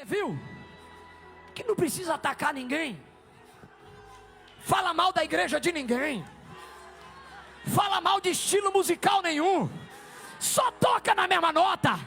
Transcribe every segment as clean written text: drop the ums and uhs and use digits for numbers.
Você viu? Que não precisa atacar ninguém. Fala mal da igreja de ninguém. Fala mal de estilo musical nenhum. Só toca na mesma nota.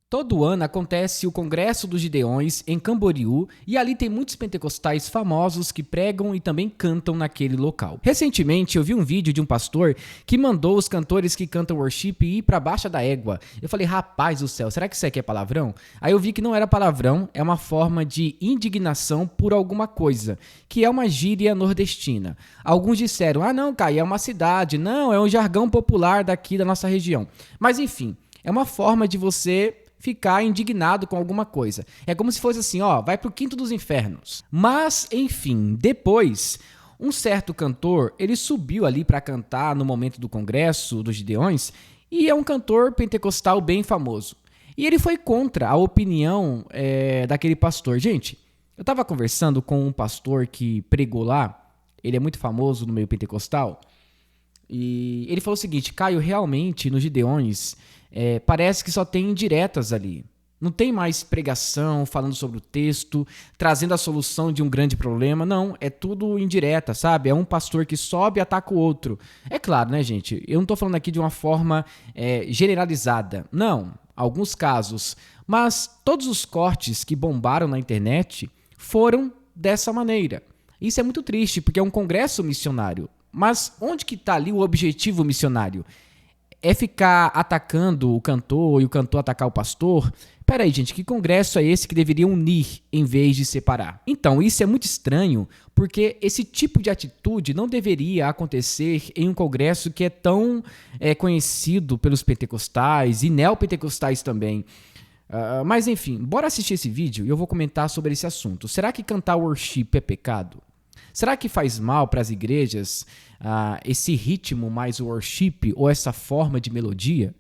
Todo ano acontece o Congresso dos Gideões em Camboriú e ali tem muitos pentecostais famosos que pregam e também cantam naquele local. Recentemente eu vi um vídeo de um pastor que mandou os cantores que cantam worship ir para baixa da égua. Eu falei, rapaz do céu, será que isso aqui é palavrão? Aí eu vi que não era palavrão, é uma forma de indignação por alguma coisa, que é uma gíria nordestina. Alguns disseram, ah não, Caio, é uma cidade, não, é um jargão popular daqui da nossa região. Mas enfim, é uma forma de você ficar indignado com alguma coisa. É como se fosse assim, ó, vai pro quinto dos infernos. Mas, enfim, depois, um certo cantor, ele subiu ali para cantar no momento do Congresso dos Gideões e é um cantor pentecostal bem famoso. E ele foi contra a opinião daquele pastor. Gente, eu estava conversando com um pastor que pregou lá, ele é muito famoso no meio pentecostal, e ele falou o seguinte, Caio, realmente, nos Gideões, parece que só tem indiretas ali. Não tem mais pregação falando sobre o texto, trazendo a solução de um grande problema. Não, é tudo indireta, sabe? É um pastor que sobe e ataca o outro. É claro, né, gente? Eu não estou falando aqui de uma forma generalizada. Não, alguns casos. Mas todos os cortes que bombaram na internet foram dessa maneira. Isso é muito triste, porque é um congresso missionário. Mas onde que está ali o objetivo missionário? É ficar atacando o cantor e o cantor atacar o pastor? Peraí, gente, que congresso é esse que deveria unir em vez de separar? Então, isso é muito estranho, porque esse tipo de atitude não deveria acontecer em um congresso que é tão conhecido pelos pentecostais e neopentecostais também. Mas enfim, bora assistir esse vídeo e eu vou comentar sobre esse assunto. Será que cantar worship é pecado? Será que faz mal para as igrejas esse ritmo mais worship ou essa forma de melodia?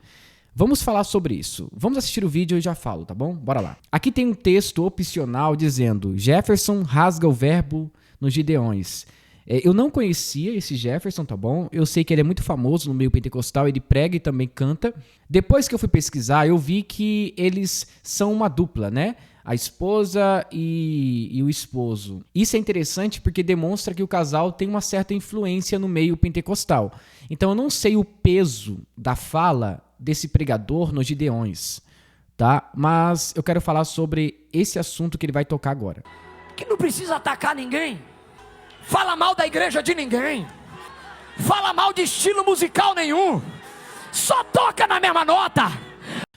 Vamos falar sobre isso. Vamos assistir o vídeo e eu já falo, tá bom? Bora lá. Aqui tem um texto opcional dizendo Jefferson rasga o verbo nos Gideões. Eu não conhecia esse Jefferson, tá bom? Eu sei que ele é muito famoso no meio pentecostal, ele prega e também canta. Depois que eu fui pesquisar, eu vi que eles são uma dupla, né? A esposa e o esposo. Isso é interessante porque demonstra que o casal tem uma certa influência no meio pentecostal. Então eu não sei o peso da fala desse pregador nos Gideões, tá? Mas eu quero falar sobre esse assunto que ele vai tocar agora. Que não precisa atacar ninguém. Fala mal da igreja de ninguém. Fala mal de estilo musical nenhum. Só toca na mesma nota.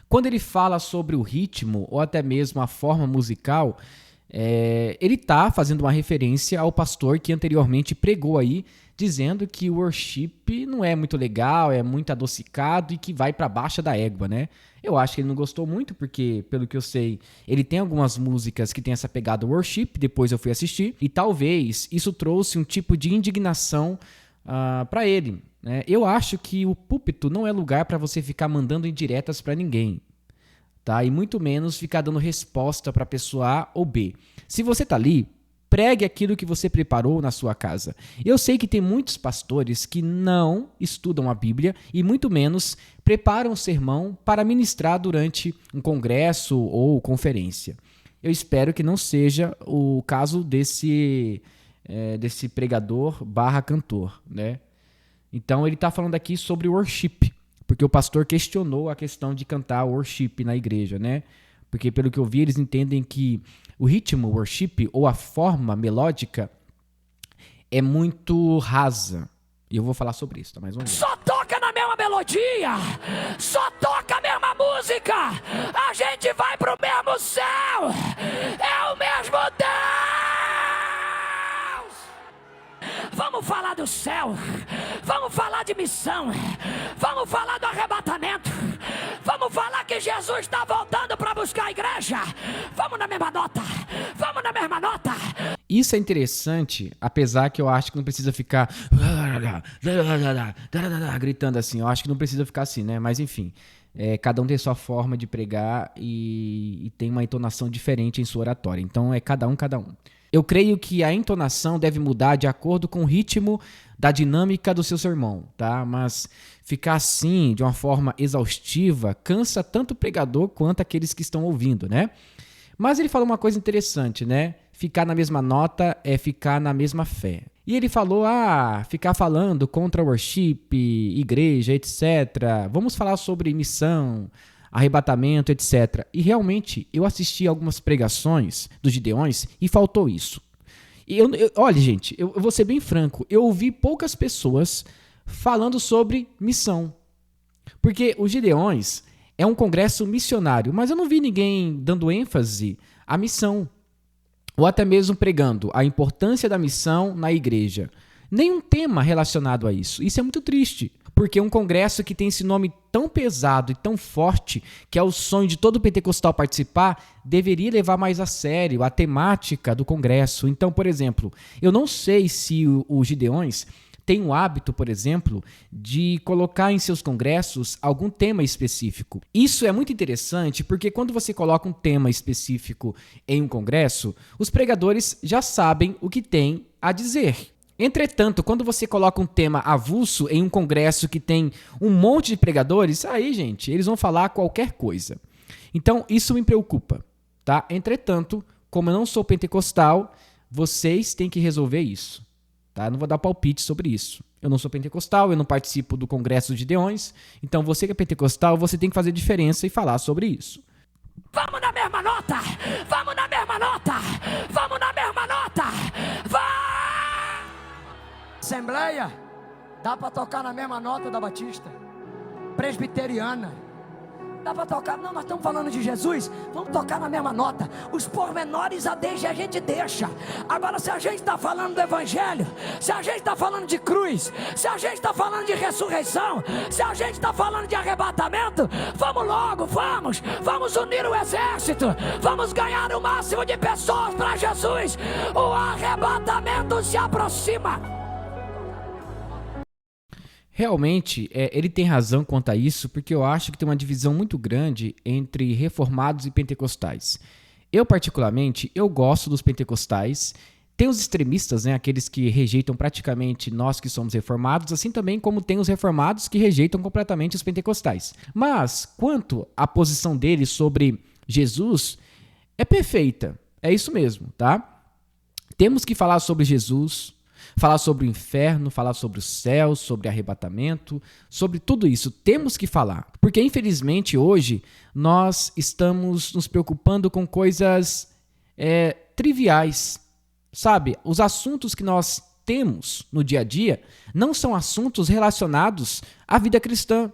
Quando ele fala sobre o ritmo ou até mesmo a forma musical, ele está fazendo uma referência ao pastor que anteriormente pregou aí, dizendo que o worship não é muito legal, é muito adocicado e que vai para baixa da égua, né? Eu acho que ele não gostou muito porque, pelo que eu sei, ele tem algumas músicas que tem essa pegada worship, depois eu fui assistir, e talvez isso trouxe um tipo de indignação para ele. Eu acho que o púlpito não é lugar para você ficar mandando indiretas para ninguém, tá? E muito menos ficar dando resposta para a pessoa A ou B. Se você tá ali, pregue aquilo que você preparou na sua casa. Eu sei que tem muitos pastores que não estudam a Bíblia e muito menos preparam o sermão para ministrar durante um congresso ou conferência. Eu espero que não seja o caso desse pregador / cantor, né? Então ele está falando aqui sobre worship, porque o pastor questionou a questão de cantar worship na igreja, né? Porque pelo que eu vi, eles entendem que o ritmo worship ou a forma melódica é muito rasa. E eu vou falar sobre isso, tá? Mais uma vez. Só toca na mesma melodia. Só toca a mesma música. A gente vai pro mesmo céu. É o mesmo Deus. Vamos falar do céu, vamos falar de missão, vamos falar do arrebatamento, vamos falar que Jesus está voltando para buscar a igreja. Vamos na mesma nota, vamos na mesma nota. Isso é interessante, apesar que eu acho que não precisa ficar gritando assim, eu acho que não precisa ficar assim, né? Mas enfim, cada um tem sua forma de pregar e tem uma entonação diferente em sua oratória, então é cada um. Eu creio que a entonação deve mudar de acordo com o ritmo da dinâmica do seu sermão, tá? Mas ficar assim, de uma forma exaustiva, cansa tanto o pregador quanto aqueles que estão ouvindo, né? Mas ele falou uma coisa interessante, né? Ficar na mesma nota é ficar na mesma fé. E ele falou, ficar falando contra worship, igreja, etc. Vamos falar sobre missão, arrebatamento, etc. E realmente, eu assisti algumas pregações dos Gideões e faltou isso. E olha, gente, eu vou ser bem franco, eu ouvi poucas pessoas falando sobre missão. Porque os Gideões é um congresso missionário, mas eu não vi ninguém dando ênfase à missão, ou até mesmo pregando a importância da missão na igreja. Nenhum tema relacionado a isso. Isso é muito triste, porque um congresso que tem esse nome tão pesado e tão forte, que é o sonho de todo pentecostal participar, deveria levar mais a sério a temática do congresso. Então, por exemplo, eu não sei se os Gideões tem o hábito, por exemplo, de colocar em seus congressos algum tema específico. Isso é muito interessante porque quando você coloca um tema específico em um congresso, os pregadores já sabem o que tem a dizer. Entretanto, quando você coloca um tema avulso em um congresso que tem um monte de pregadores, aí, gente, eles vão falar qualquer coisa. Então, isso me preocupa, tá? Entretanto, como eu não sou pentecostal, vocês têm que resolver isso. Tá? Não vou dar palpite sobre isso. Eu não sou pentecostal, eu não participo do Congresso de Gideões, então você que é pentecostal, você tem que fazer diferença e falar sobre isso. Vamos na mesma nota! Vamos na mesma nota! Vamos na mesma nota! Vai! Assembleia, dá para tocar na mesma nota da Batista. Presbiteriana, dá para tocar. Não, nós estamos falando de Jesus, vamos tocar na mesma nota. Os pormenores a gente deixa. Agora, se a gente está falando do Evangelho, se a gente está falando de cruz, se a gente está falando de ressurreição, se a gente está falando de arrebatamento, vamos logo, vamos unir o exército, vamos ganhar o máximo de pessoas para Jesus. O arrebatamento se aproxima. Realmente, ele tem razão quanto a isso, porque eu acho que tem uma divisão muito grande entre reformados e pentecostais. Eu, particularmente, eu gosto dos pentecostais. Tem os extremistas, né, aqueles que rejeitam praticamente nós que somos reformados, assim também como tem os reformados que rejeitam completamente os pentecostais. Mas, quanto à posição deles sobre Jesus, é perfeita. É isso mesmo, tá? Temos que falar sobre Jesus, falar sobre o inferno, falar sobre o céu, sobre arrebatamento, sobre tudo isso. Temos que falar, porque infelizmente hoje nós estamos nos preocupando com coisas triviais, sabe? Os assuntos que nós temos no dia a dia não são assuntos relacionados à vida cristã.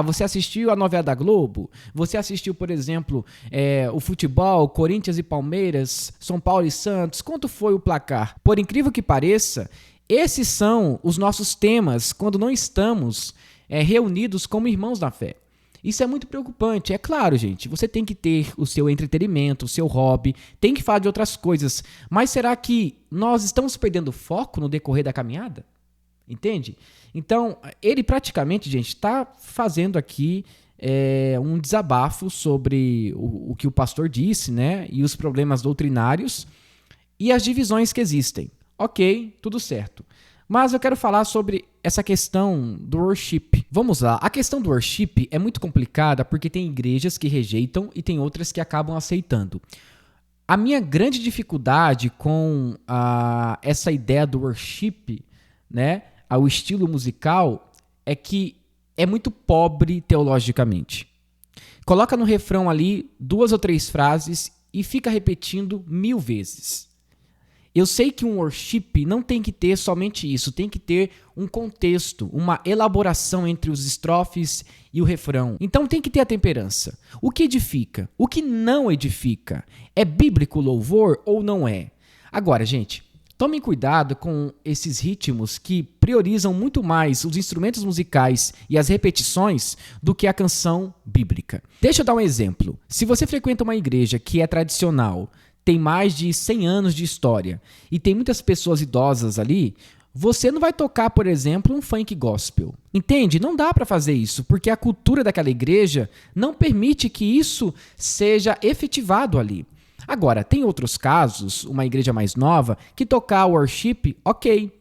Você assistiu a novela da Globo? Você assistiu, por exemplo, o futebol, Corinthians e Palmeiras, São Paulo e Santos? Quanto foi o placar? Por incrível que pareça, esses são os nossos temas quando não estamos reunidos como irmãos na fé. Isso é muito preocupante. É claro, gente, você tem que ter o seu entretenimento, o seu hobby, tem que falar de outras coisas. Mas será que nós estamos perdendo foco no decorrer da caminhada? Entende? Então, ele praticamente, gente, está fazendo aqui um desabafo sobre o que o pastor disse, né? E os problemas doutrinários e as divisões que existem. Ok, tudo certo. Mas eu quero falar sobre essa questão do worship. Vamos lá. A questão do worship é muito complicada porque tem igrejas que rejeitam e tem outras que acabam aceitando. A minha grande dificuldade com essa ideia do worship, né? Ao estilo musical, é que é muito pobre teologicamente. Coloca no refrão ali 2 ou 3 frases e fica repetindo 1000 vezes. Eu sei que um worship não tem que ter somente isso, tem que ter um contexto, uma elaboração entre os estrofes e o refrão. Então tem que ter a temperança. O que edifica? O que não edifica? É bíblico louvor ou não é? Agora, gente, tomem cuidado com esses ritmos que priorizam muito mais os instrumentos musicais e as repetições do que a canção bíblica. Deixa eu dar um exemplo. Se você frequenta uma igreja que é tradicional, tem mais de 100 anos de história e tem muitas pessoas idosas ali, você não vai tocar, por exemplo, um funk gospel. Entende? Não dá para fazer isso, porque a cultura daquela igreja não permite que isso seja efetivado ali. Agora, tem outros casos, uma igreja mais nova, que tocar worship, ok,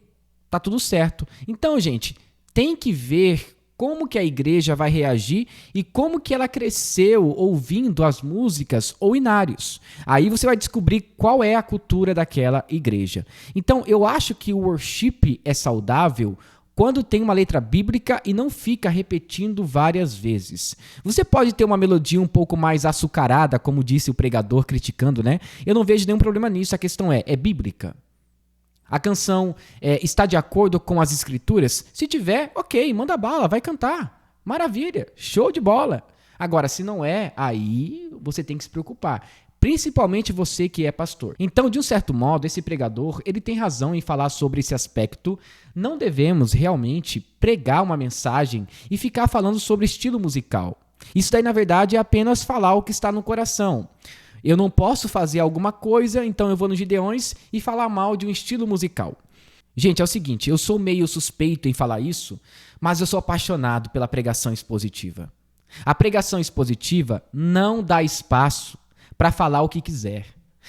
tá tudo certo. Então, gente, tem que ver como que a igreja vai reagir e como que ela cresceu ouvindo as músicas ou inários. Aí você vai descobrir qual é a cultura daquela igreja. Então, eu acho que o worship é saudável quando tem uma letra bíblica e não fica repetindo várias vezes. Você pode ter uma melodia um pouco mais açucarada, como disse o pregador criticando, né? Eu não vejo nenhum problema nisso, a questão é bíblica? A canção está de acordo com as escrituras? Se tiver, ok, manda bala, vai cantar. Maravilha, show de bola. Agora, se não é, aí você tem que se preocupar. Principalmente você que é pastor. Então, de um certo modo, esse pregador, ele tem razão em falar sobre esse aspecto. Não devemos realmente pregar uma mensagem e ficar falando sobre estilo musical. Isso daí, na verdade, é apenas falar o que está no coração. Eu não posso fazer alguma coisa, então eu vou no Gideões e falar mal de um estilo musical. Gente, é o seguinte, eu sou meio suspeito em falar isso, mas eu sou apaixonado pela pregação expositiva. A pregação expositiva não dá espaço para falar o que quiser.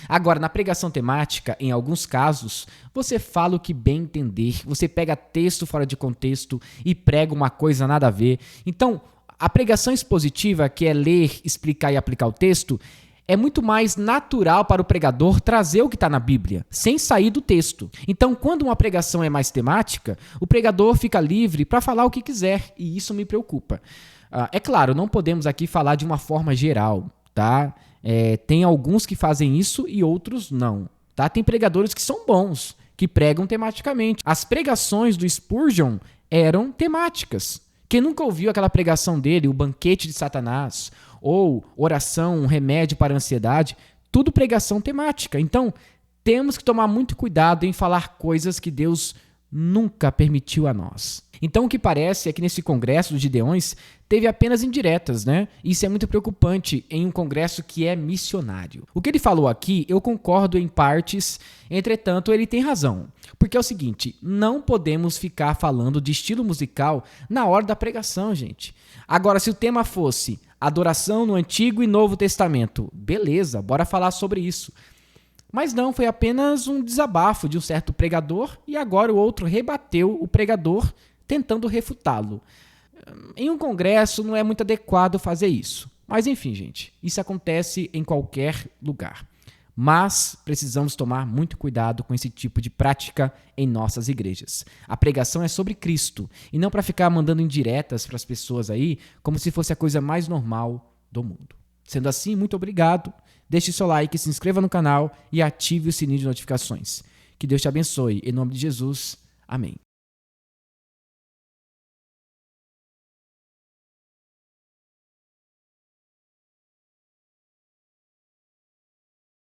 Agora, na pregação temática, em alguns casos, você fala o que bem entender, você pega texto fora de contexto e prega uma coisa nada a ver. Então, a pregação expositiva, que é ler, explicar e aplicar o texto, é muito mais natural para o pregador trazer o que está na Bíblia, sem sair do texto. Então, quando uma pregação é mais temática, o pregador fica livre para falar o que quiser, e isso me preocupa. É claro, não podemos aqui falar de uma forma geral, tá? Tem alguns que fazem isso e outros não, tá? Tem pregadores que são bons, que pregam tematicamente. As pregações do Spurgeon eram temáticas. Quem nunca ouviu aquela pregação dele, o banquete de Satanás, ou oração, um remédio para a ansiedade, tudo pregação temática. Então, temos que tomar muito cuidado em falar coisas que Deus nunca permitiu a nós. Então, o que parece é que nesse congresso dos Gideões teve apenas indiretas, né? Isso é muito preocupante em um congresso que é missionário. O que ele falou aqui, eu concordo em partes, entretanto, ele tem razão. Porque é o seguinte, não podemos ficar falando de estilo musical na hora da pregação, gente. Agora, se o tema fosse adoração no Antigo e Novo Testamento, beleza, bora falar sobre isso. Mas não, foi apenas um desabafo de um certo pregador e agora o outro rebateu o pregador tentando refutá-lo. Em um congresso não é muito adequado fazer isso. Mas enfim, gente, isso acontece em qualquer lugar. Mas precisamos tomar muito cuidado com esse tipo de prática em nossas igrejas. A pregação é sobre Cristo e não para ficar mandando indiretas para as pessoas aí como se fosse a coisa mais normal do mundo. Sendo assim, muito obrigado. Deixe seu like, se inscreva no canal e ative o sininho de notificações. Que Deus te abençoe. Em nome de Jesus. Amém.